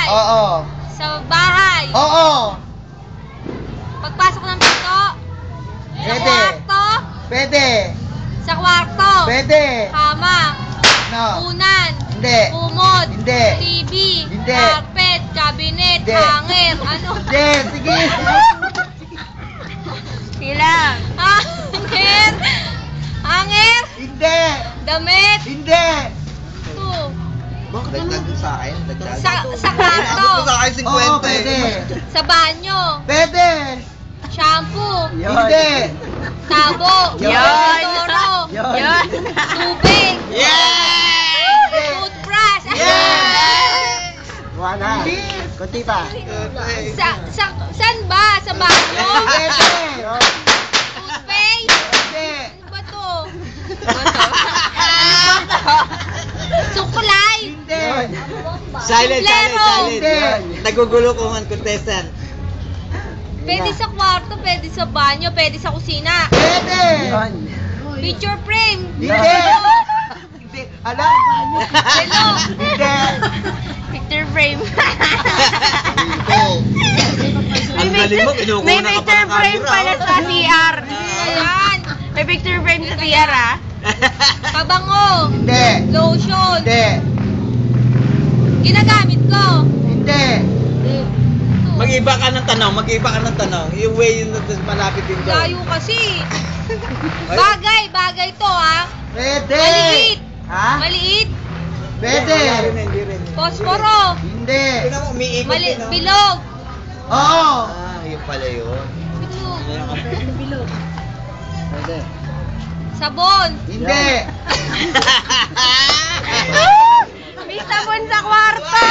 Oo. Sa bahay. Oo. Pagpasok ng pinto. Sa Pwede. kwarto. Pwede. Sa kwarto. Pwede. Kama. No. Unan. Hindi. Kumot. Hindi. TV. Hindi. Carpet. Cabinet. Hindi. Hanger. Ano? Hindi. Sige. Sila. Hanger. Hanger. Hindi. Damit. Hindi. Ito. Bakit dagdag sa akin? Dagdag? Sa kwarto. sa akin 50. Oo, pwede. Sa banyo. Pwede. Shampoo. Hindi. Tabo. Yun. Toro. Yun. Tubig. Toothbrush. Wala. Kunti pa. Saan ba? Sa banyo? Pwede. Toothpaste? Hindi. Ano ba to? Suklay? Hindi. Silent, Plero. silent. Nagugulo kung ang contestant. Pwede sa kwarto, pwede sa banyo, pwede sa kusina. Pwede. Picture frame. Hindi. Hindi. Alam? Hello. Hindi. Picture frame. Ang galing mo, kinukuna ka pa ng camera. sa CR. Ayan. May picture frame sa CR, ah. Pabango. Hindi. Lotion. Hindi. Ginagamit ko. Hindi. Mag-iba ka ng tanong, mag-iba ka ng tanong. Yung way yun malapit din doon. Layo kasi. Bagay to ha. Pwede. Maliit. Ha? Maliit. Pwede. Hindi rin. Posporo. Hindi. Tignan mo, umiikot din, no? Bilog. Oo. Yun pala yun. Bilog. Pwede. Sabon. Hindi. May sabon sa kwarto.